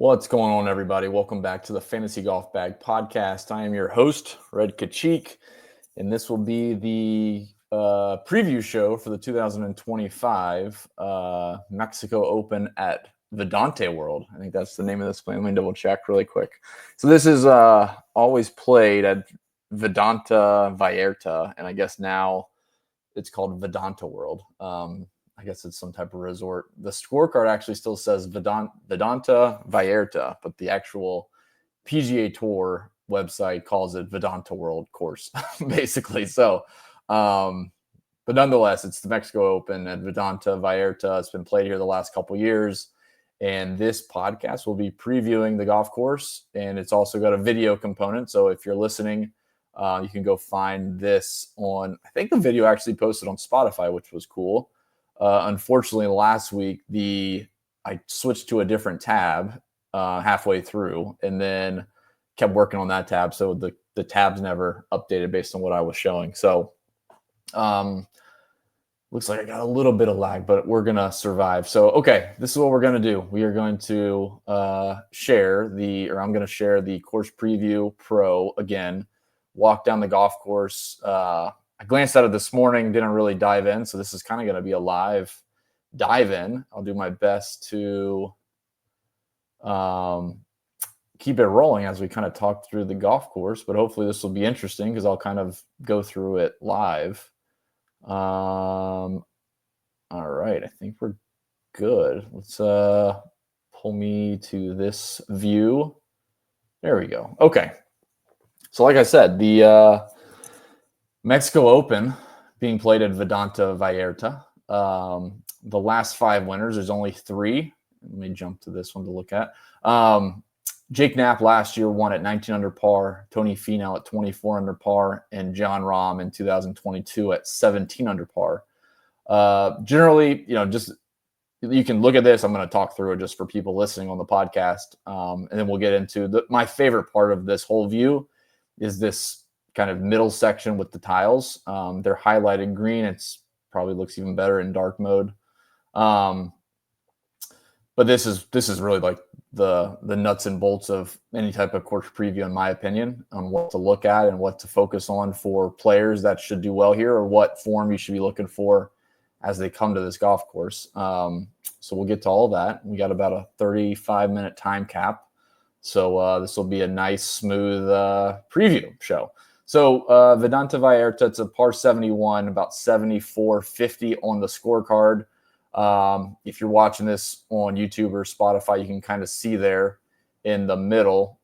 What's going on, everybody? Welcome back to the Fantasy Golf Bag Podcast. I am your host, Redkacheek, and this will be the preview show for the 2025 Mexico Open at VidantaWorld. I think that's the name of this play. Let me double check really quick. So this is always played at Vidanta Vallarta, and I guess now it's called VidantaWorld. I guess it's some type of resort. The scorecard actually still says Vidanta Vallarta, but the actual PGA Tour website calls it VidantaWorld course, basically. So, but nonetheless, it's the Mexico Open at Vidanta Vallarta. It's been played here the last couple years, and this podcast will be previewing the golf course, and it's also got a video component. So if you're listening, you can go find this on, I think the video actually posted on Spotify, which was cool. Unfortunately, last week, I switched to a different tab halfway through and then kept working on that tab. So the tabs never updated based on what I was showing. So looks like I got a little bit of lag, but we're going to survive. So, okay, this is what we're going to do. We are going to I'm going to share the course preview pro again, walk down the golf course. I glanced at it this morning, didn't really dive in. So this is kind of going to be a live dive in. I'll do my best to keep it rolling as we kind of talk through the golf course, but hopefully this will be interesting because I'll kind of go through it live. All right. I think we're good. Let's pull me to this view. There we go. Okay. So like I said, the Mexico Open being played at Vidanta Vallarta. The last 5 winners, there's only 3. Let me jump to this one to look at. Jake Knapp last year won at 19 under par, Tony Finau at 24 under par, and John Rahm in 2022 at 17 under par. Generally, just you can look at this. I'm going to talk through it just for people listening on the podcast, and then we'll get into my favorite part of this whole view is this kind of middle section with the tiles. They're highlighted green. It's probably looks even better in dark mode. But this is really like the nuts and bolts of any type of course preview, in my opinion, on what to look at and what to focus on for players that should do well here, or what form you should be looking for as they come to this golf course. So we'll get to all of that. We got about a 35-minute time cap. So this will be a nice, smooth preview show. So Vidanta Vallarta, it's a par 71, about 74.50 on the scorecard. If you're watching this on YouTube or Spotify, you can kind of see there in the middle.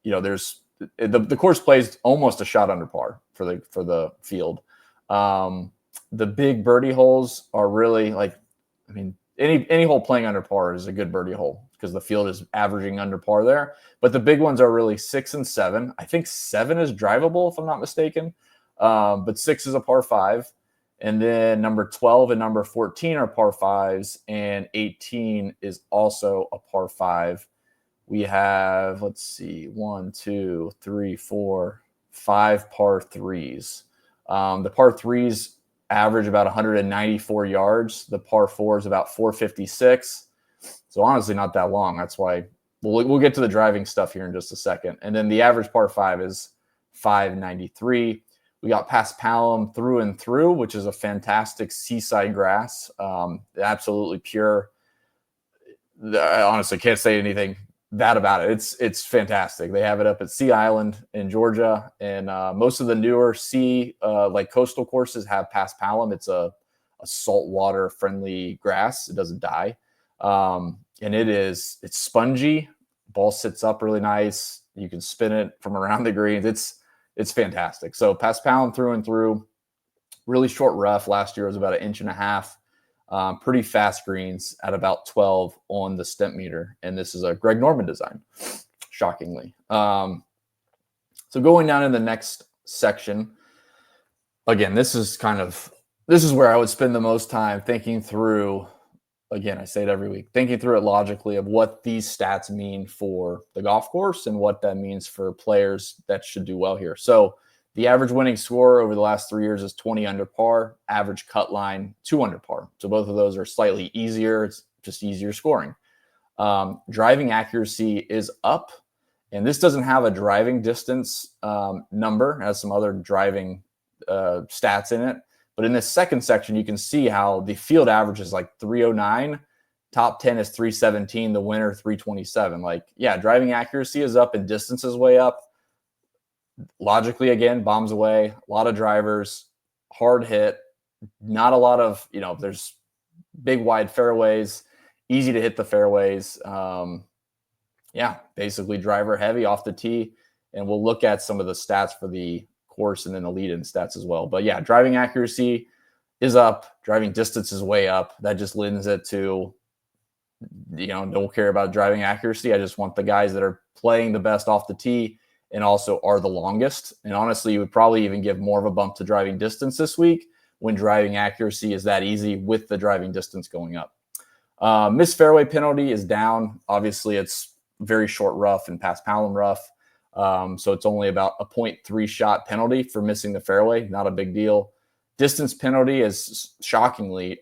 There's the course plays almost a shot under par for the field. The big birdie holes are really any hole playing under par is a good birdie hole because the field is averaging under par there. But the big ones are really 6 and 7. I think 7 is drivable, if I'm not mistaken. But 6 is a par 5. And then number 12 and number 14 are par 5s. And 18 is also a par 5. We have, 5 par 3s. The par 3s average about 194 yards. The par 4 is about 456. So honestly, not that long. That's why we'll get to the driving stuff here in just a second. And then the average par 5 is 593. We got Paspalum through and through, which is a fantastic seaside grass. Absolutely pure. I honestly can't say anything bad about it. It's fantastic. They have it up at Sea Island in Georgia, and most of the newer coastal courses have Paspalum. It's a saltwater friendly grass. It doesn't die. And it's spongy. Ball sits up really nice. You can spin it from around the greens. It's fantastic. So Paspalum through and through. Really short rough. Last year was about 1.5 inches. Pretty fast greens at about 12 on the stent meter. And this is a Greg Norman design, shockingly. So going down in the next section, again, this is where I would spend the most time thinking through. Again, I say it every week, thinking through it logically of what these stats mean for the golf course and what that means for players that should do well here. So the average winning score over the last 3 years is 20 under par, average cut line 2 under par. So both of those are slightly easier. It's just easier scoring. Driving accuracy is up, and this doesn't have a driving distance number. It has some other driving stats in it. But in this second section, you can see how the field average is like 309. Top 10 is 317. The winner, 327. Like, yeah, driving accuracy is up and distance is way up. Logically, again, bombs away. A lot of drivers, hard hit. Not a lot of, there's big wide fairways, easy to hit the fairways. Basically driver heavy off the tee. And we'll look at some of the stats for the course and then the lead-in stats as well. But yeah, driving accuracy is up. Driving distance is way up. That just lends it to, don't care about driving accuracy. I just want the guys that are playing the best off the tee and also are the longest. And honestly, you would probably even give more of a bump to driving distance this week when driving accuracy is that easy with the driving distance going up. Missed fairway penalty is down. Obviously, it's very short rough and past Palom rough. So it's only about a 0.3 shot penalty for missing the fairway. Not a big deal. Distance penalty is shockingly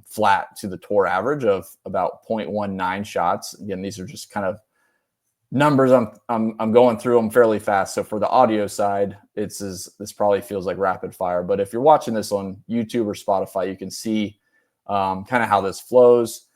flat to the tour average of about 0.19 shots. Again, these are just kind of numbers. I'm going through them fairly fast. So for the audio side, this probably feels like rapid fire. But if you're watching this on YouTube or Spotify, you can see kind of how this flows.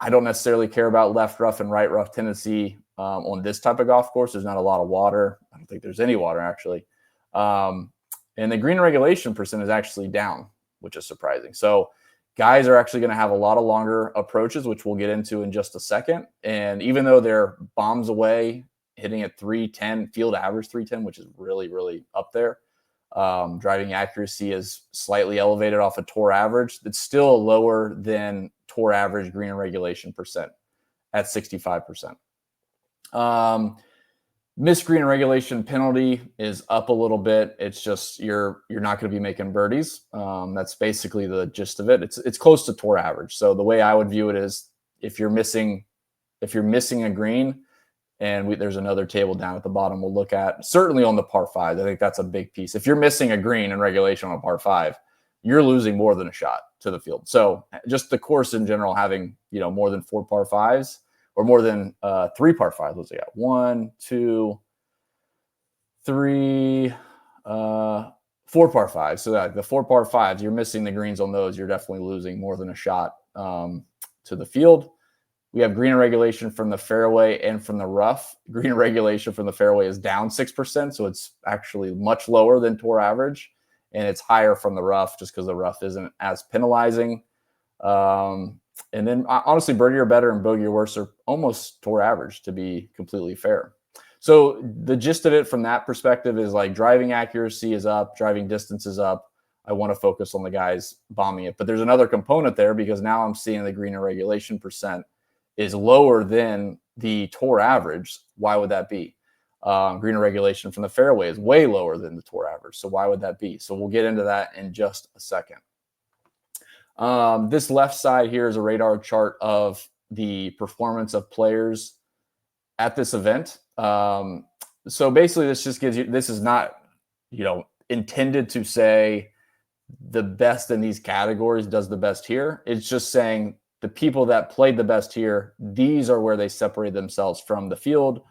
I don't necessarily care about left rough and right rough tendency on this type of golf course. There's not a lot of water. I don't think there's any water actually. And the green regulation percent is actually down, which is surprising. So guys are actually going to have a lot of longer approaches, which we'll get into in just a second. And even though they're bombs away, hitting at 310, field average 310, which is really, really up there. Driving accuracy is slightly elevated off a tour average. It's still lower than tour average green regulation percent at 65%. Missed green regulation penalty is up a little bit. It's just you're not going to be making birdies. That's basically the gist of it. It's close to tour average. So the way I would view it is if you're missing a green, and there's another table down at the bottom we'll look at, certainly on the par five. I think that's a big piece. If you're missing a green in regulation on a par five, you're losing more than a shot to the field. So just the course in general having more than 4 par fives. Or more than 3 par fives. Let's see, 1, 2, 3, 4 par fives. So the 4 par fives, you're missing the greens on those. You're definitely losing more than a shot to the field. We have green regulation from the fairway and from the rough. Green regulation from the fairway is down 6%, so it's actually much lower than tour average, and it's higher from the rough just because the rough isn't as penalizing. And then honestly, birdie or better and bogey or worse are almost tour average, to be completely fair. So the gist of it from that perspective is like driving accuracy is up, driving distance is up. I want to focus on the guys bombing it. But there's another component there because now I'm seeing the green and regulation percent is lower than the tour average. Why would that be? Green and regulation from the fairway is way lower than the tour average. So why would that be? So we'll get into that in just a second. This left side here is a radar chart of the performance of players at this event. So basically this just gives you, this is not, intended to say the best in these categories does the best here. It's just saying the people that played the best here, these are where they separate themselves from the field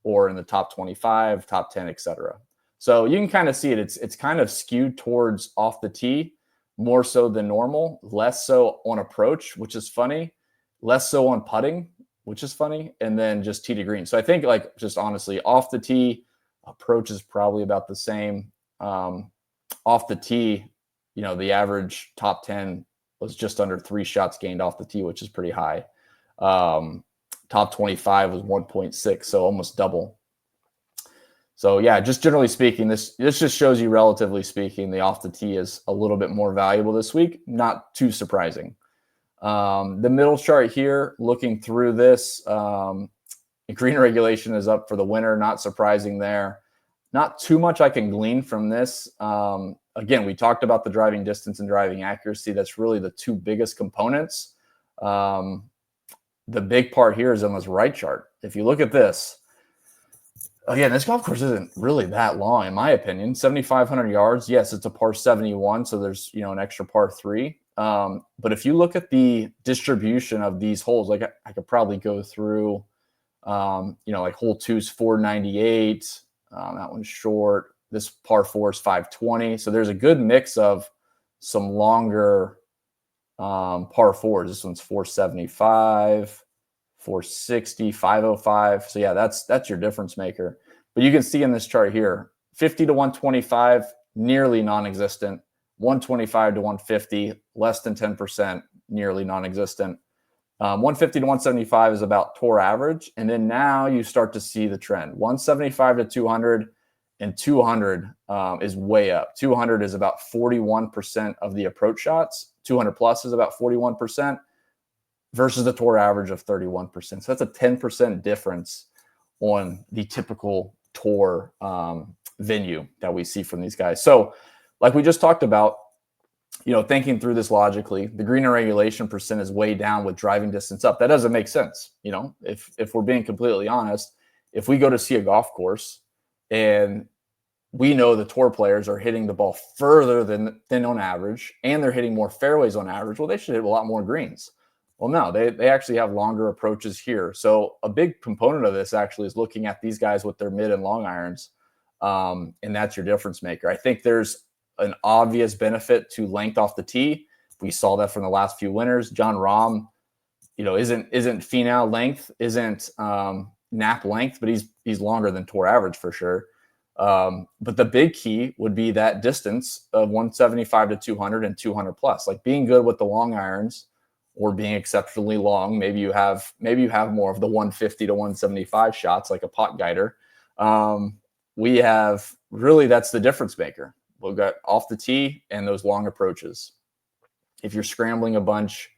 or in the top 25, top 10, etc. So you can kind of see it. It's kind of skewed towards off the tee, more so than normal, less so on approach, which is funny, less so on putting, which is funny, and then just tee to green. So I think just honestly, off the tee, approach is probably about the same. Off the tee, the average top 10 was just under 3 shots gained off the tee, which is pretty high. Top 25 was 1.6, so almost double. So yeah, just generally speaking, this just shows you, relatively speaking, the off the tee is a little bit more valuable this week. Not too surprising. The middle chart here, looking through this, green regulation is up for the winner. Not surprising there. Not too much I can glean from this. Again, we talked about the driving distance and driving accuracy. That's really the 2 biggest components. The big part here is on this right chart. If you look at this, again, this golf course isn't really that long, in my opinion. 7,500 yards. Yes, it's a par 71, so there's an extra par 3. But if you look at the distribution of these holes, like I could probably go through, like hole 2's 498. That one's short. This par 4 is 520. So there's a good mix of some longer par 4s. This one's 475, 460, 505. So yeah, that's your difference maker. But you can see in this chart here, 50 to 125, nearly non-existent. 125 to 150, less than 10%, nearly non-existent. 150 to 175 is about tour average. And then now you start to see the trend. 175 to 200 and 200 is way up. 200 is about 41% of the approach shots. 200 plus is about 41% versus the tour average of 31%. So that's a 10% difference on the typical tour venue that we see from these guys. So like we just talked about, thinking through this logically, the green in regulation percent is way down with driving distance up. That doesn't make sense. If we're being completely honest, if we go to see a golf course and we know the tour players are hitting the ball further than on average, and they're hitting more fairways on average, well, they should hit a lot more greens. Well, no, they actually have longer approaches here. So a big component of this actually is looking at these guys with their mid and long irons, and that's your difference maker. I think there's an obvious benefit to length off the tee. We saw that from the last few winners. Jon Rahm, isn't Finau length, isn't Nap length, but he's longer than tour average for sure. But the big key would be that distance of 175 to 200 and 200 plus, like being good with the long irons or being exceptionally long. Maybe you have more of the 150 to 175 shots, like a pot guider. We have really, that's the difference maker. We've got off the tee and those long approaches. If you're scrambling a bunch,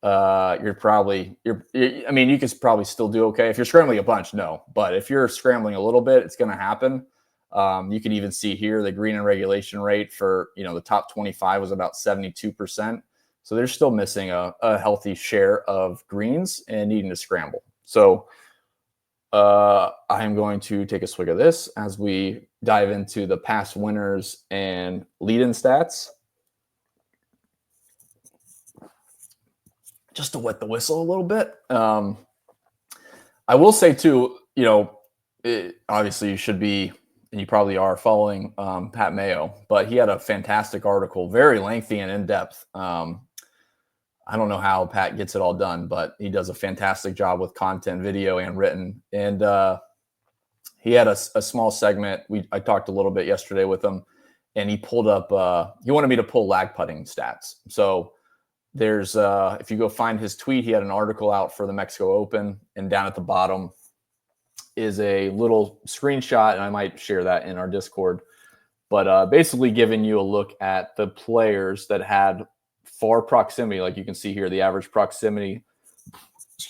you can probably still do okay. If you're scrambling a bunch, no. But if you're scrambling a little bit, it's going to happen. You can even see here the green and regulation rate for, the top 25 was about 72%. So they're still missing a healthy share of greens and needing to scramble. So I'm going to take a swig of this as we dive into the past winners and lead-in stats. Just to wet the whistle a little bit. I will say too, obviously you should be, and you probably are, following Pat Mayo, but he had a fantastic article, very lengthy and in-depth. I don't know how Pat gets it all done, but he does a fantastic job with content, video, and written. And he had a small segment. I talked a little bit yesterday with him, and he pulled up. He wanted me to pull lag putting stats. So there's, if you go find his tweet, he had an article out for the Mexico Open, and down at the bottom is a little screenshot, and I might share that in our Discord. But basically giving you a look at the players that had far proximity, like you can see here, the average proximity,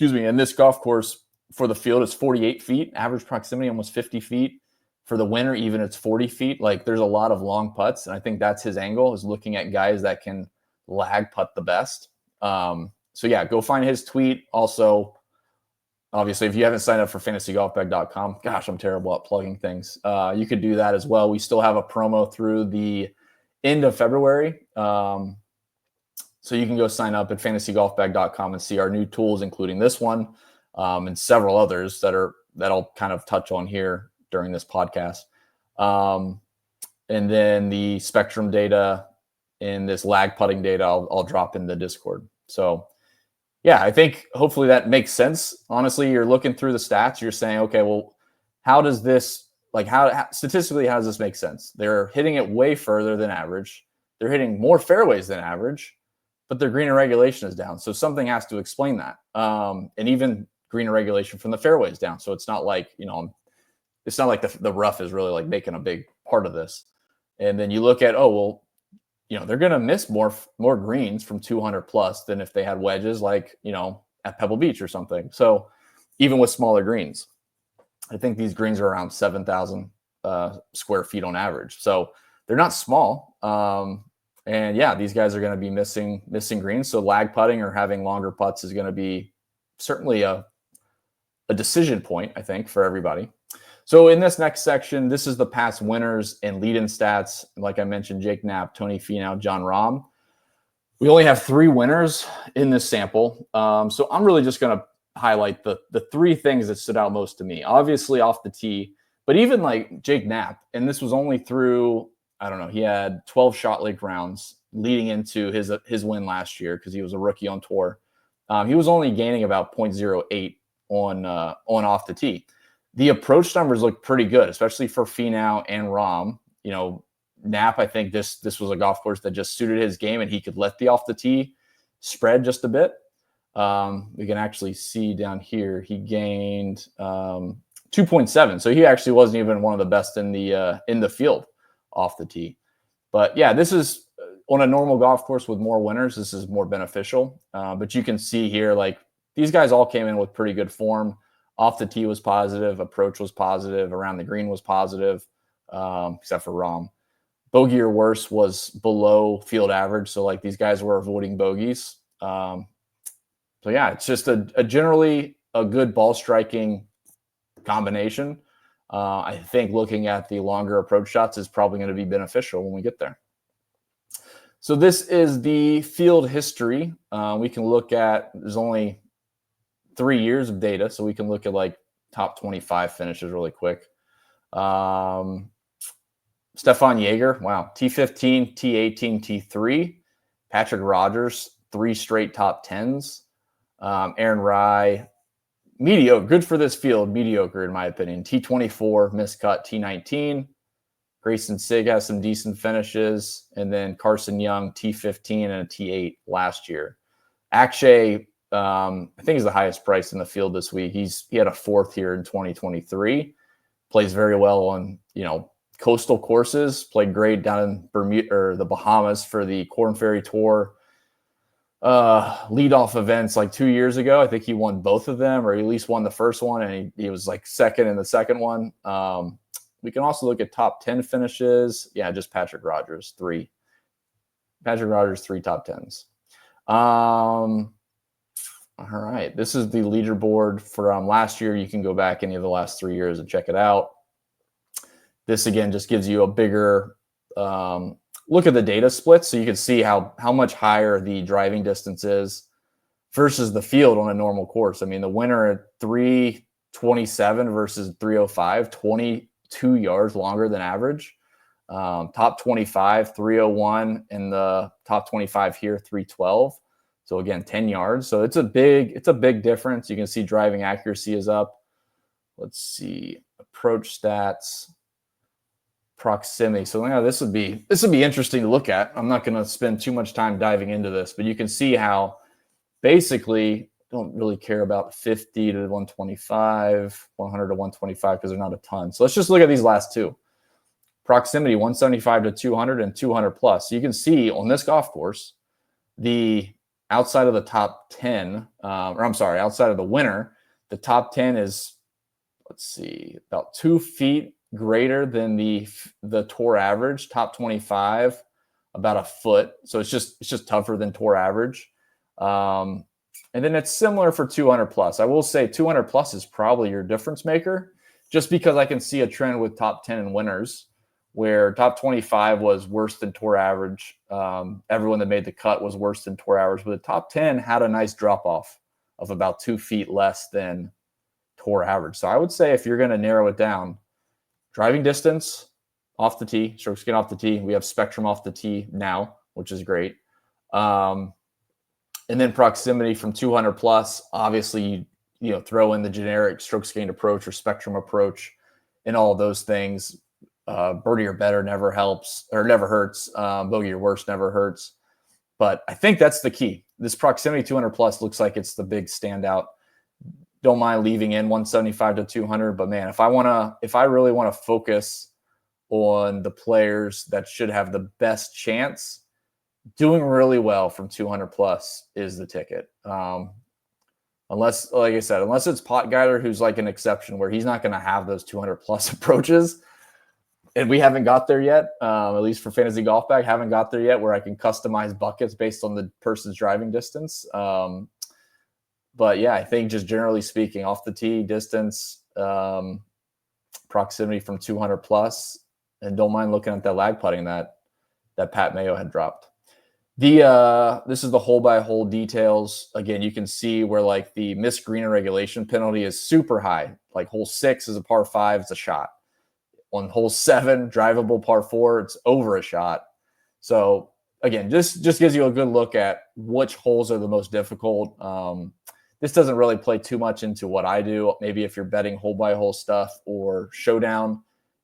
and this golf course for the field is 48 feet, average proximity almost 50 feet. For the winner, even it's 40 feet. Like there's a lot of long putts, and I think that's his angle, is looking at guys that can lag putt the best. So yeah, go find his tweet. Also, obviously, if you haven't signed up for fantasygolfbag.com, gosh, I'm terrible at plugging things. You could do that as well. We still have a promo through the end of February. So you can go sign up at fantasygolfbag.com and see our new tools, including this one and several others that I'll kind of touch on here during this podcast. And then the spectrum data and this lag putting data, I'll drop in the Discord. So yeah, I think hopefully that makes sense. Honestly, you're looking through the stats, you're saying, okay, well, how does this, statistically, how does this make sense? They're hitting it way further than average. They're hitting more fairways than average, but their green and regulation is down. So something has to explain that. And even green and regulation from the fairway is down. So it's not like, it's not like the rough is really like making a big part of this. And then you look at, they're going to miss more greens from 200 plus than if they had wedges at Pebble Beach or something. So even with smaller greens, I think these greens are around 7,000 square feet on average. So they're not small. And yeah, these guys are going to be missing greens. So lag putting or having longer putts is going to be certainly a decision point, I think, for everybody. So in this next section, this is the past winners and lead-in stats. Like I mentioned, Jake Knapp, Tony Finau, Jon Rahm. We only have 3 winners in this sample. So I'm really just going to highlight the 3 things that stood out most to me. Obviously off the tee, but even like Jake Knapp, and this was only through, I don't know, he had 12 shot lake rounds leading into his win last year because he was a rookie on tour. He was only gaining about 0.08 on off the tee. The approach numbers look pretty good, especially for Finau and Rahm. You know, Knapp, I think this was a golf course that just suited his game, and he could let the off the tee spread just a bit. We can actually see down here he gained 2.7, so he actually wasn't even one of the best in the field off the tee. But yeah, this is on a normal golf course with more winners. This is more beneficial. But you can see here, like these guys all came in with pretty good form. Off the tee was positive, approach was positive, around the green was positive, except for Rahm. Bogey or worse was below field average. So like these guys were avoiding bogeys. So yeah, it's just a generally a good ball striking combination. I think looking at the longer approach shots is probably going to be beneficial when we get there. So this is the field history. We can look at, there's only 3 years of data. So we can look at like top 25 finishes really quick. Stefan Jaeger, wow, T15, T18, T3. Patrick Rogers, 3 straight top 10s. Aaron Rai, mediocre, good for this field, mediocre in my opinion. T24, miscut, T19. Grayson Sigg has some decent finishes. And then Carson Young, T15 and a T8 last year. Akshay, I think he's the highest price in the field this week. He had a 4th here in 2023. Plays very well on, coastal courses. Played great down in Bermuda or the Bahamas for the Korn Ferry Tour leadoff events like 2 years ago. I think he won both of them, or at least won the first one, and he was like second in the second one. We can also look at top 10 finishes. Yeah, just Patrick Rogers, 3. Patrick Rogers, 3 top 10s. All right. This is the leaderboard from last year. You can go back any of the last 3 years and check it out. This, again, just gives you a bigger look at the data splits, so you can see how much higher the driving distance is versus the field on a normal course. I mean, the winner at 327 versus 305, 22 yards longer than average. Top 25, 301, and the top 25 here, 312. So again, 10 yards. So it's a big difference. You can see driving accuracy is up. Let's see, approach stats, proximity. So yeah, this would be interesting to look at. I'm not going to spend too much time diving into this, but you can see how basically don't really care about 50 to 125, 100 to 125 because they're not a ton. So let's just look at these last 2. Proximity 175 to 200 and 200 plus. So you can see on this golf course, the outside of the top 10, outside of the winner, the top 10 is, let's see, about 2 feet greater than the tour average. Top 25, about a foot. So it's just tougher than tour average. And then it's similar for 200 plus. I will say 200 plus is probably your difference maker, just because I can see a trend with top 10 and winners where top 25 was worse than tour average. Everyone that made the cut was worse than tour average, but the top 10 had a nice drop off of about 2 feet less than tour average. So I would say if you're going to narrow it down, driving distance off the tee, strokes gained off the tee. We have Spectrum off the tee now, which is great. And then proximity from 200 plus. Obviously, you throw in the generic strokes gained approach or Spectrum approach and all those things. Birdie or better never helps or never hurts. Bogey or worse never hurts. But I think that's the key. This proximity 200 plus looks like it's the big standout. Don't mind leaving in 175 to 200, but man, if I really want to focus on the players that should have the best chance, doing really well from 200 plus is the ticket. Unless, like I said, unless it's Pot Guider, who's like an exception where he's not going to have those 200 plus approaches. And we haven't got there yet, at least for Fantasy Golf Bag, haven't got there yet where I can customize buckets based on the person's driving distance. But yeah, I think just generally speaking, off the tee distance, proximity from 200 plus, and don't mind looking at that lag putting that Pat Mayo had dropped. This is the hole by hole details. Again, you can see where like the missed green and regulation penalty is super high. Like hole 6 is a par 5, it's a shot. On hole 7, drivable par 4, it's over a shot. So again, just gives you a good look at which holes are the most difficult. This doesn't really play too much into what I do. Maybe if you're betting hole by hole stuff or showdown,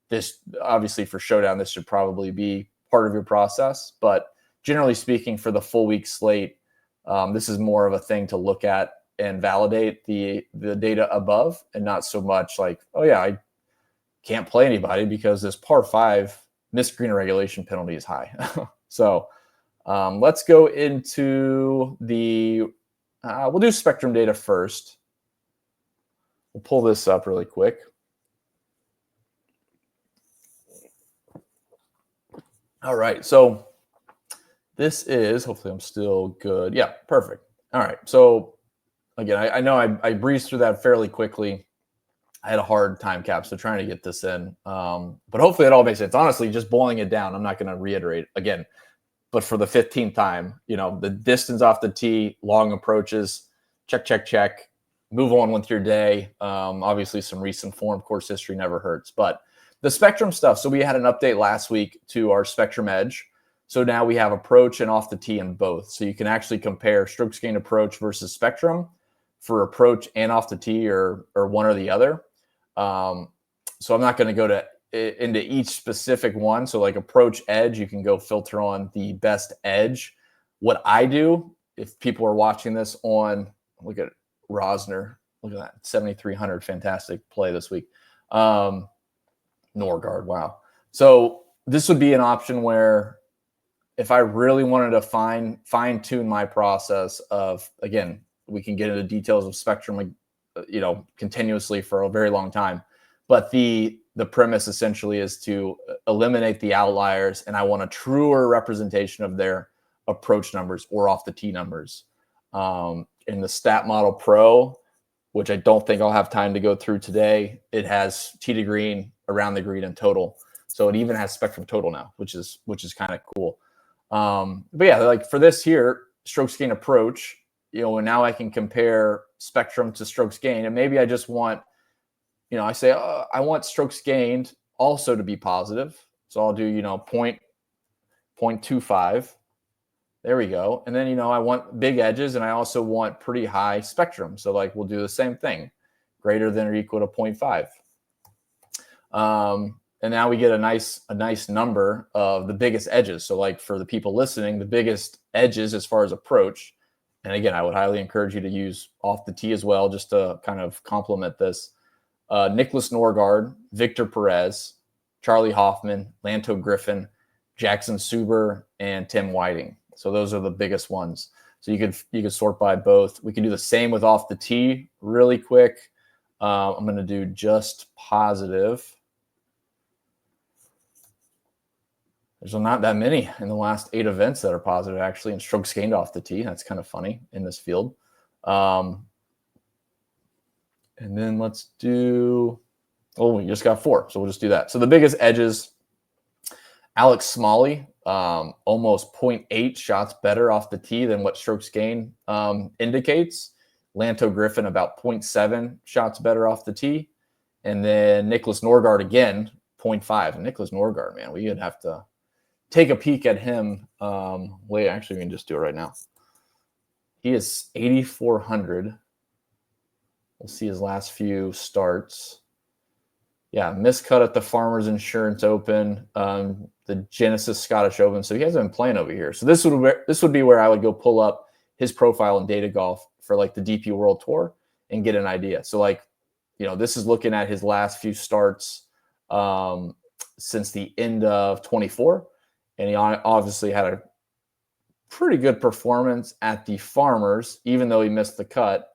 this obviously for showdown, this should probably be part of your process. But generally speaking, for the full week slate, this is more of a thing to look at and validate the data above, and not so much like, oh yeah, I can't play anybody because this par 5 missed green regulation penalty is high. So let's go into the, we'll do spectrum data first. We'll pull this up really quick. All right, so this is, hopefully I'm still good. Yeah, perfect. All right, so again, I know I breezed through that fairly quickly. I had a hard time cap, so trying to get this in. But hopefully it all makes sense. Honestly, just boiling it down, I'm not going to reiterate again, but for the 15th time, the distance off the tee, long approaches, check, move on with your day. Obviously some recent form, course history never hurts, but the spectrum stuff. So we had an update last week to our spectrum edge. So now we have approach and off the tee in both. So you can actually compare strokes gained approach versus spectrum for approach and off the tee, or one or the other. So I'm not going to go into each specific one. So like approach edge, you can go filter on the best edge. What I do, if people are watching this on, look at Rosner, look at that, 7,300, fantastic play this week. Norgard, wow. So this would be an option where if I really wanted to fine tune my process of, again, we can get into details of spectrum, continuously for a very long time. But the premise essentially is to eliminate the outliers, and I want a truer representation of their approach numbers or off the tee numbers. In the Stat Model Pro, which I don't think I'll have time to go through today, it has tee to green, around the green, and total. So it even has spectrum total now, which is kind of cool. But yeah, like for this here, strokes gain approach, and now I can compare spectrum to strokes gained, and maybe I just want, I say, I want strokes gained also to be positive. So I'll do, 0.25. There we go. And then, I want big edges, and I also want pretty high spectrum. So like we'll do the same thing, greater than or equal to 0.5. And now we get a nice number of the biggest edges. So like for the people listening, the biggest edges as far as approach. And again, I would highly encourage you to use off the tee as well, just to kind of complement this. Nicholas Norgard, Victor Perez, Charlie Hoffman, Lanto Griffin, Jackson Suber, and Tim Whiting. So those are the biggest ones. So you could sort by both. We can do the same with off the tee really quick. I'm going to do just positive. There's not that many in the last 8 events that are positive, actually, and strokes gained off the tee. That's kind of funny in this field. And then let's do, we just got 4, so we'll just do that. So the biggest edges, Alex Smalley, almost 0.8 shots better off the tee than what strokes gained indicates. Lanto Griffin, about 0.7 shots better off the tee. And then Nicholas Norgard, again, 0.5. And Nicholas Norgard, man, we would have to take a peek at him. Actually, we can just do it right now. He is 8,400. We'll see his last few starts. Yeah, miscut at the Farmers Insurance Open, the Genesis Scottish Open. So he hasn't been playing over here. So this would be where I would go pull up his profile in Data Golf for like the DP World Tour and get an idea. So like, this is looking at his last few starts since the end of 24. And he obviously had a pretty good performance at the Farmers, even though he missed the cut.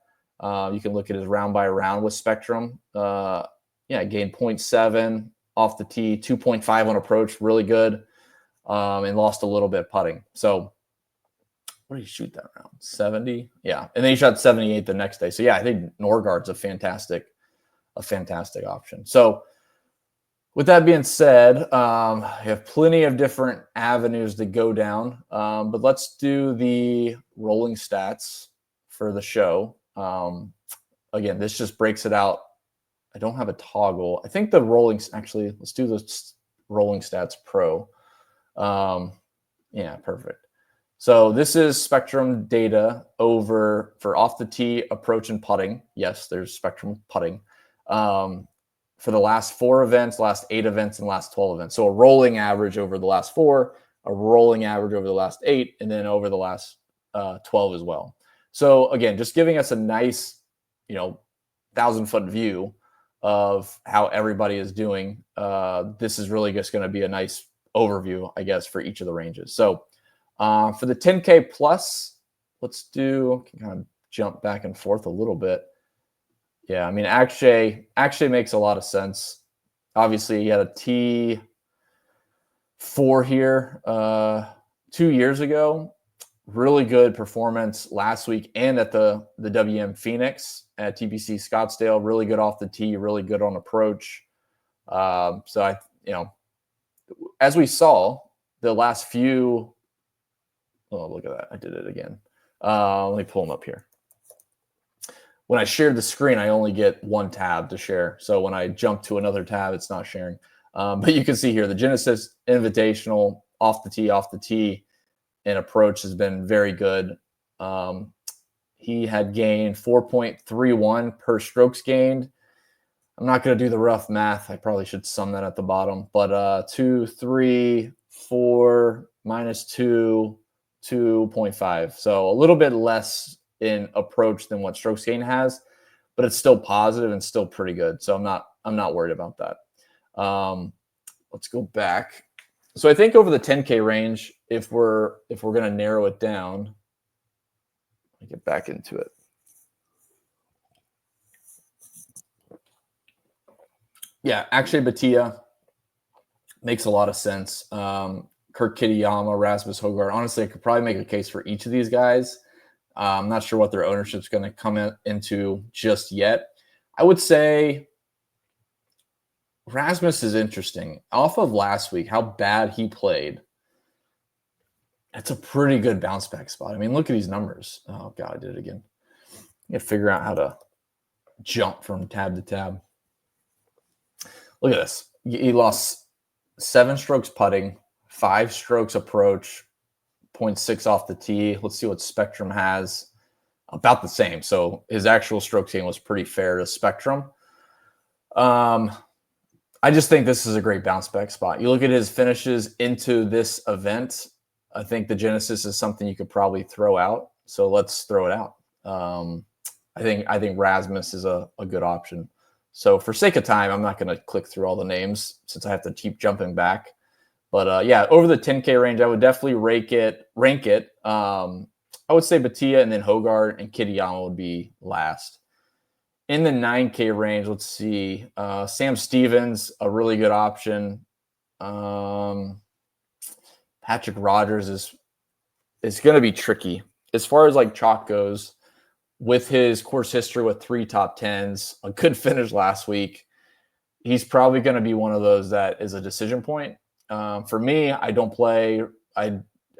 You can look at his round by round with Spectrum. Gained 0.7 off the tee, 2.5 on approach, really good, and lost a little bit putting. So what did he shoot that round? 70? Yeah. And then he shot 78 the next day. So yeah, I think Norgard's a fantastic option. So With that being said, you have plenty of different avenues to go down, but let's do the rolling stats for the show. Again, this just breaks it out. I don't have a toggle. I think the actually, let's do the rolling stats pro. Yeah, perfect. So this is Spectrum data for off the tee, approach, and putting. Yes, there's Spectrum putting. For the last 4 events, last 8 events, and last 12 events. So a rolling average over the last 4, a rolling average over the last 8, and then over the last 12 as well. So again, just giving us a nice, 1,000-foot view of how everybody is doing. This is really just going to be a nice overview, I guess, for each of the ranges. So for the 10K plus, let's kind of jump back and forth a little bit. Yeah, I mean, Akshay makes a lot of sense. Obviously, he had a T4 here 2 years ago. Really good performance last week and at the WM Phoenix at TPC Scottsdale. Really good off the tee, really good on approach. So as we saw the last few. Oh, look at that! I did it again. Let me pull them up here. When I shared the screen, I only get one tab to share. So when I jump to another tab, it's not sharing. But you can see here the Genesis Invitational off the tee, and approach has been very good. He had gained 4.31 per strokes gained. I'm not going to do the rough math. I probably should sum that at the bottom. But 2, 3, 4, minus 2, 2.5. So a little bit less in approach than what strokes gain has, but it's still positive and still pretty good. So I'm not worried about that. Let's go back. So I think over the 10K range, if we're going to narrow it down, let me get back into it. Yeah, Akshay Bhatia makes a lot of sense. Kurt Kitayama, Rasmus Højgaard. Honestly, I could probably make a case for each of these guys. I'm not sure what their ownership is going to come into just yet. I would say Rasmus is interesting. Off of last week, how bad he played, that's a pretty good bounce back spot. I mean, look at these numbers. Oh, God, I did it again. You got to figure out how to jump from tab to tab. Look at this. He lost 7 strokes putting, 5 strokes approach, 0.6 off the tee. Let's see what Spectrum has. About the same. So his actual strokes gain was pretty fair to Spectrum. I just think this is a great bounce back spot. You look at his finishes into this event. I think the Genesis is something you could probably throw out. So let's throw it out. I think Rasmus is a good option. So for sake of time, I'm not going to click through all the names since I have to keep jumping back. But yeah, over the 10K range, I would definitely rank it. I would say Bhatia and then Højgaard and Kitayama would be last. In the 9K range, let's see. Sam Stevens, a really good option. Patrick Rogers is going to be tricky. As far as like chalk goes, with his course history with 3 top 10s, a good finish last week, he's probably going to be one of those that is a decision point. For me, I don't play. I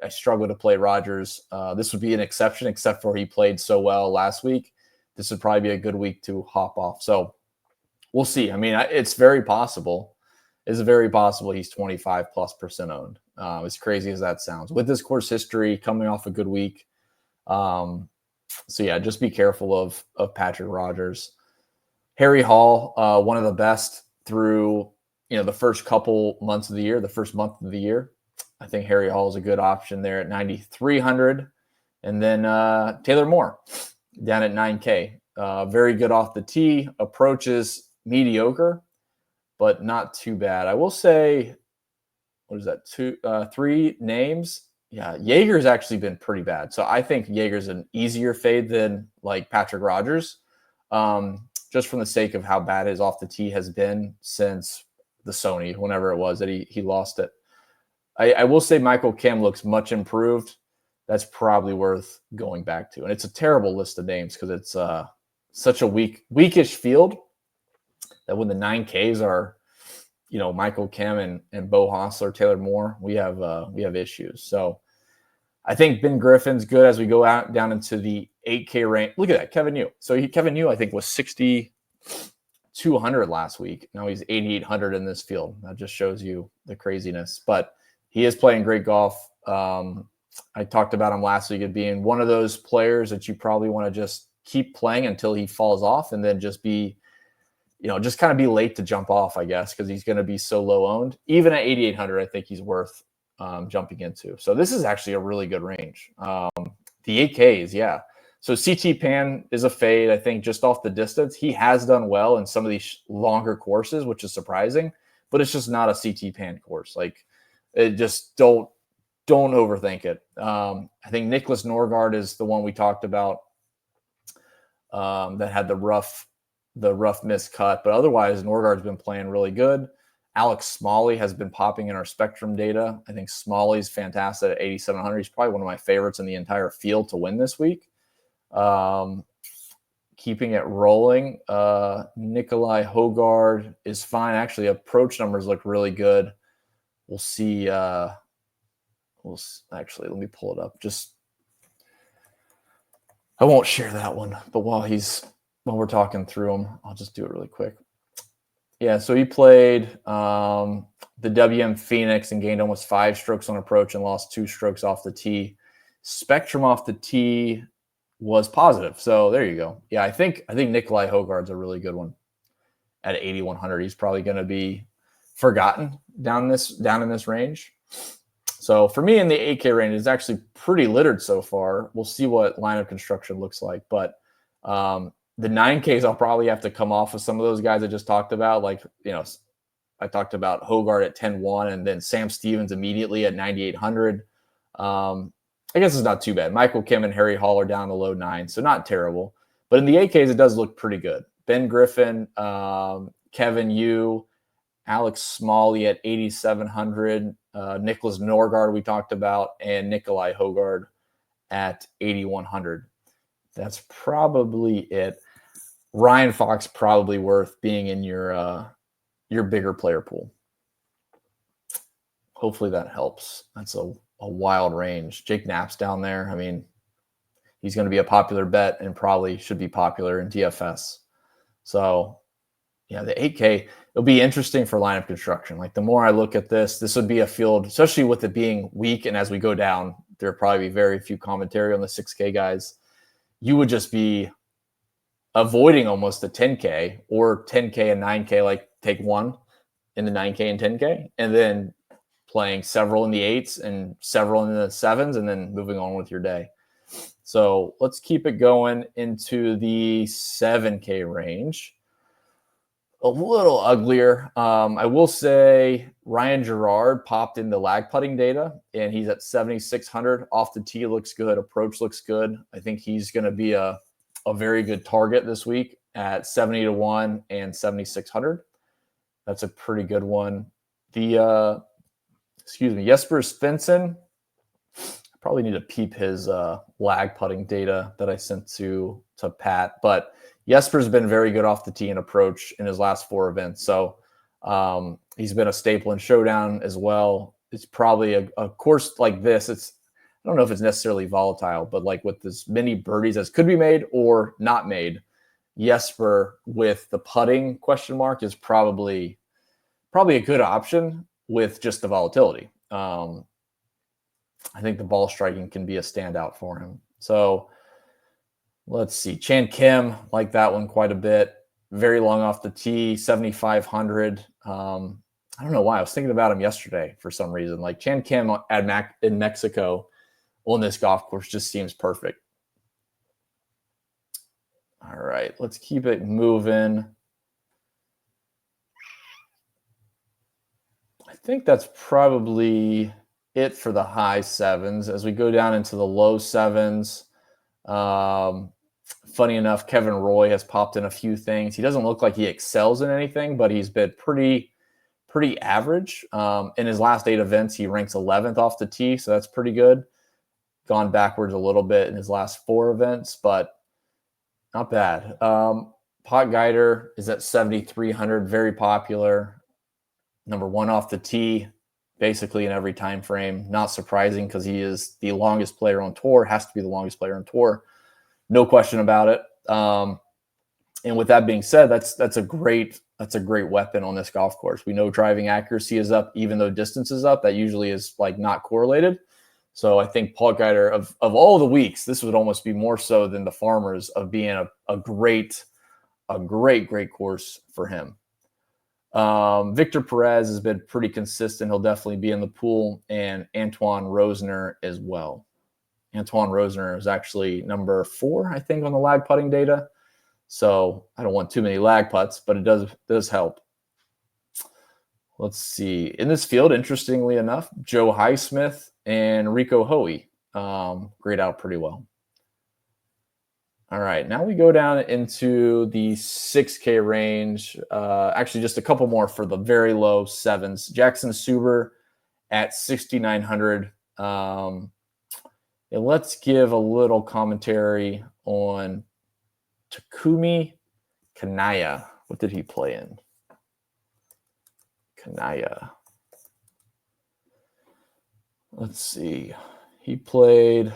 struggle to play Rogers. This would be an exception, except for he played so well last week. This would probably be a good week to hop off. So we'll see. I mean, it's very possible. It's very possible he's 25+% owned. As crazy as that sounds, with his course history coming off a good week. So yeah, just be careful of Patrick Rogers. Harry Hall, one of the best through the first couple months of the year, the first month of the year. I think Harry Hall is a good option there at 9,300. And then Taylor Moore down at 9K. Very good off the tee. Approaches mediocre, but not too bad. I will say, what is that? 3 names. Yeah, Jaeger's actually been pretty bad. So I think Jaeger's an easier fade than like Patrick Rogers, just from the sake of how bad his off the tee has been since the Sony, whenever it was that he lost it. I will say Michael Kim looks much improved. That's probably worth going back to. And it's a terrible list of names because it's such a weakish field that when the 9Ks are, Michael Kim and Bo Hostler, Taylor Moore, we have issues. So I think Ben Griffin's good as we go out down into the 8K range. Look at that, Kevin Yu. So Kevin Yu, I think, was 6,200 last week. Now he's 8,800 in this field. That just shows you the craziness. But he is playing great golf. I talked about him last week as being one of those players that you probably want to just keep playing until he falls off, and then just be, just kind of be late to jump off, I guess, because he's going to be so low owned. Even at 8,800, I think he's worth jumping into. So this is actually a really good range. The 8Ks, yeah. So CT Pan is a fade, I think, just off the distance. He has done well in some of these longer courses, which is surprising, but it's just not a CT Pan course. Like, it just don't overthink it. I think Nicholas Norgard is the one we talked about that had the rough miscut, but otherwise Norgard's been playing really good. Alex Smalley has been popping in our Spectrum data. I think Smalley's fantastic at 8,700. He's probably one of my favorites in the entire field to win this week. Keeping it rolling. Nikolai Hogard is fine. Actually, approach numbers look really good. We'll see. Actually, let me pull it up. I won't share that one, but while we're talking through them, I'll just do it really quick. Yeah, so he played the WM Phoenix and gained almost 5 strokes on approach and lost 2 strokes off the tee. Spectrum off the tee was positive, so there you go. Yeah, I think Nikolai Hogard's a really good one at 8,100. He's probably going to be forgotten down in this range. So for me in the 8K range, it's actually pretty littered so far. We'll see what lineup construction looks like. But the 9Ks, I'll probably have to come off of some of those guys I just talked about. Like, I talked about Hogard at 10-1 and then Sam Stevens immediately at 9,800. I guess it's not too bad. Michael Kim and Harry Hall are down the low 9, so not terrible. But in the 8Ks, it does look pretty good. Ben Griffin, Kevin Yu, Alex Smalley at 8,700. Nicholas Norgard we talked about, and Nikolai Hogard at 8,100. That's probably it. Ryan Fox probably worth being in your bigger player pool. Hopefully that helps. That's a wild range. Jake Knapp's down there. I mean, he's going to be a popular bet and probably should be popular in DFS. So, yeah, the 8K, it'll be interesting for lineup construction. Like, the more I look at this would be a field, especially with it being weak, and as we go down, there'll probably be very few commentary on the 6K guys. You would just be avoiding almost the 10K or 10K and 9K, like take one in the 9K and 10K, and then playing several in the 8s and several in the 7s, and then moving on with your day. So let's keep it going into the 7K range. A little uglier. I will say Ryan Gerard popped in the lag putting data, and he's at 7,600. Off the tee looks good. Approach looks good. I think he's going to be a very good target this week at 70-1 and 7,600. That's a pretty good one. Jesper Svensson, I probably need to peep his lag putting data that I sent to Pat, but Jesper's been very good off the tee and approach in his last 4 events. So he's been a staple in Showdown as well. It's probably a course like this. I don't know if it's necessarily volatile, but like with as many birdies as could be made or not made, Jesper with the putting question mark is probably a good option with just the volatility. I think the ball striking can be a standout for him. So let's see. Chan Kim, like that one quite a bit. Very long off the tee, 7,500. I don't know why. I was thinking about him yesterday for some reason. Like Chan Kim in Mexico on this golf course just seems perfect. All right, let's keep it moving. I think that's probably it for the high 7s. As we go down into the low 7s, funny enough, Kevin Roy has popped in a few things. He doesn't look like he excels in anything, but he's been pretty average. In his last 8 events, he ranks 11th off the tee, so that's pretty good. Gone backwards a little bit in his last 4 events, but not bad. Pot Guider is at 7,300, very popular. number one off the tee, basically in every time frame. Not surprising because he is the longest player on tour, has to be the longest player on tour. No question about it. And with that being said, that's a great weapon on this golf course. We know driving accuracy is up, even though distance is up. That usually is like not correlated. So I think Paul Guider, of all the weeks, this would almost be more so than the Farmers of being a great course for him. Victor Perez has been pretty consistent. He'll definitely be in the pool, and Antoine Rosner as well. Antoine Rosner is actually number 4, I think, on the lag putting data. So I don't want too many lag putts, but it does help. Let's see. In this field, interestingly enough, Joe Highsmith and Rico Hoey grade out pretty well. All right, now we go down into the 6K range. Actually, just a couple more for the very low sevens. Jackson Suber at 6,900. And let's give a little commentary on Takumi Kanaya. What did he play in? Kanaya. Let's see. He played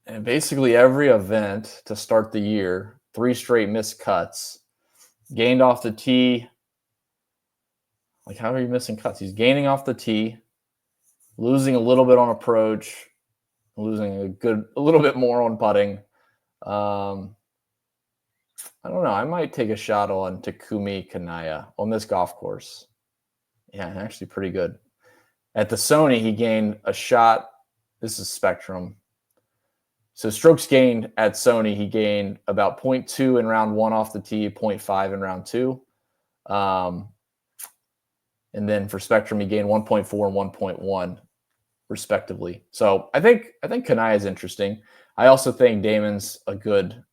in basically every event to start the year. 3 straight missed cuts. Gained off the tee. Like, how are you missing cuts? He's gaining off the tee, losing a little bit on approach, losing a little bit more on putting. I don't know. I might take a shot on Takumi Kanaya on this golf course. Yeah, actually pretty good. At the Sony, he gained a shot. This is Spectrum. So strokes gained at Sony, he gained about 0.2 in round 1 off the tee, 0.5 in round 2. And then for Spectrum, he gained 1.4 and 1.1 respectively. So I think Kanaya is interesting. I also think Damon's a good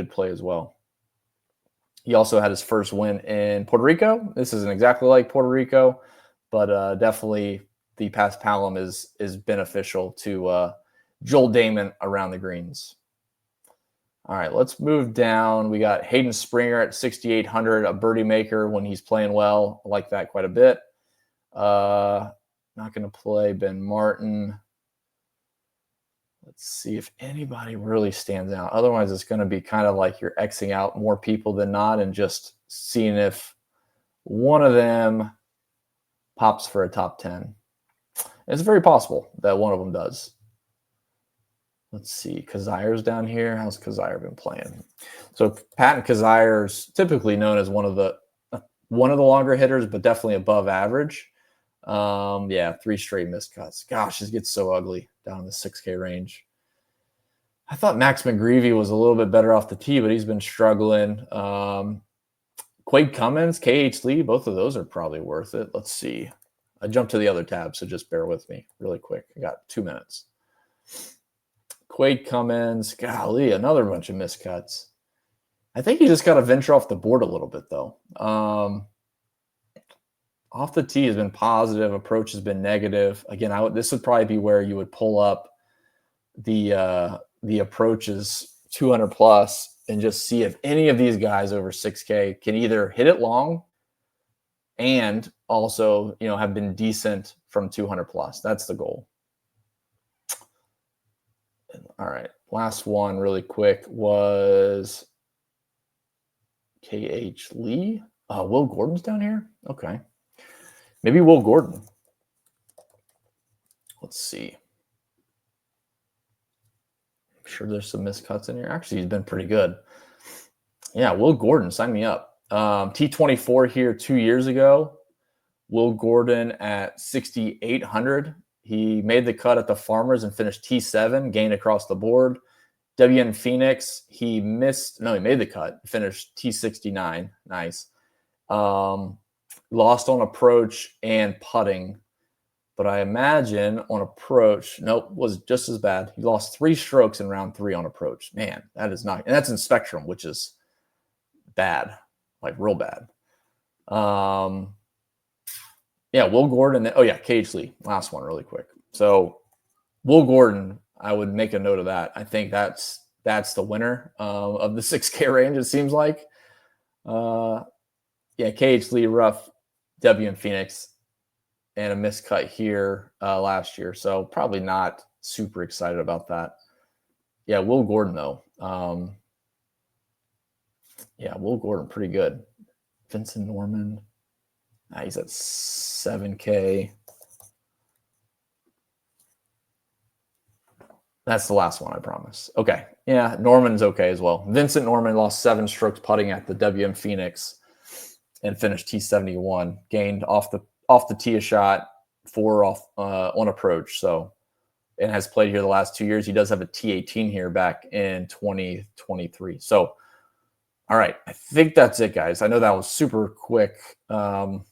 play as well. He also had his first win in Puerto Rico. This isn't exactly like Puerto Rico, but definitely the Paspalum is beneficial to Joel Damon around the greens. All right, let's move down. We got Hayden Springer at 6,800, a birdie maker when he's playing well. I like that quite a bit. Not going to play Ben Martin. Let's see if anybody really stands out. Otherwise, it's going to be kind of like you're Xing out more people than not and just seeing if one of them pops for a top 10. It's very possible that one of them does. Let's see. Kazire's down here. How's Kazire been playing? So Patton Kazire's typically known as one of the longer hitters, but definitely above average. 3 straight missed cuts. Gosh, this gets so ugly down in the 6K range. I thought Max McGreevy was a little bit better off the tee, but he's been struggling. Quade Cummins, KH Lee, both of those are probably worth it. Let's see. I jumped to the other tab, so just bear with me really quick. I got 2 minutes. Quade Cummins, golly, another bunch of missed cuts. I think you just got to venture off the board a little bit, though. Off the tee has been positive. Approach has been negative. Again, this would probably be where you would pull up the approaches 200 plus and just see if any of these guys over 6K can either hit it long and also, have been decent from 200 plus. That's the goal. All right. Last one really quick was KH Lee. Will Gordon's down here? Okay. Maybe Will Gordon. Let's see. I'm sure there's some miscuts in here. Actually, he's been pretty good. Yeah, Will Gordon, sign me up. T24 here 2 years ago. Will Gordon at 6,800. He made the cut at the Farmers and finished T7, gained across the board. WN Phoenix, he made the cut, finished T69. Nice. Lost on approach and putting, but I imagine on approach, was just as bad. He lost 3 strokes in round 3 on approach. Man, that is not, and that's in Spectrum, which is bad, like real bad. Will Gordon. KH Lee, last one really quick. So Will Gordon, I would make a note of that. I think that's the winner of the 6K range, it seems like. KH Lee, rough, WN Phoenix. and a miscut here last year. So probably not super excited about that. Yeah, Will Gordon, though. Yeah, Will Gordon, pretty good. Vincent Norman. He's at 7K. That's the last one, I promise. Okay. Yeah, Norman's okay as well. Vincent Norman lost 7 strokes putting at the WM Phoenix and finished T71. Gained off the tee a shot, 4 off on approach. So, and has played here the last 2 years. He does have a T18 here back in 2023. So, all right, I think that's it, guys. I know that was super quick and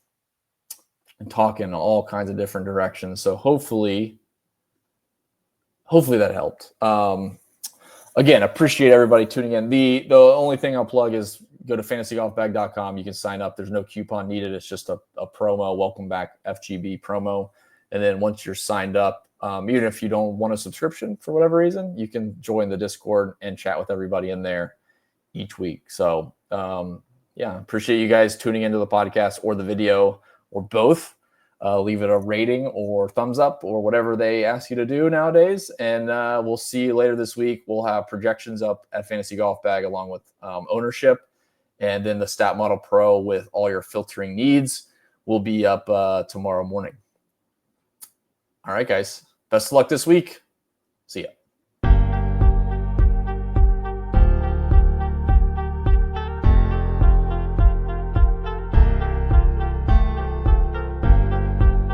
talking all kinds of different directions. So hopefully that helped. Again, appreciate everybody tuning in. The only thing I'll plug is go to fantasygolfbag.com. You can sign up. There's no coupon needed. It's just a promo, welcome back FGB promo. And then once you're signed up, even if you don't want a subscription for whatever reason, you can join the Discord and chat with everybody in there each week. So yeah, appreciate you guys tuning into the podcast or the video or both. Leave it a rating or thumbs up or whatever they ask you to do nowadays. And we'll see you later this week. We'll have projections up at Fantasy Golf Bag along with ownership. And then the Stat Model Pro with all your filtering needs will be up tomorrow morning. All right, guys. Best of luck this week. See ya.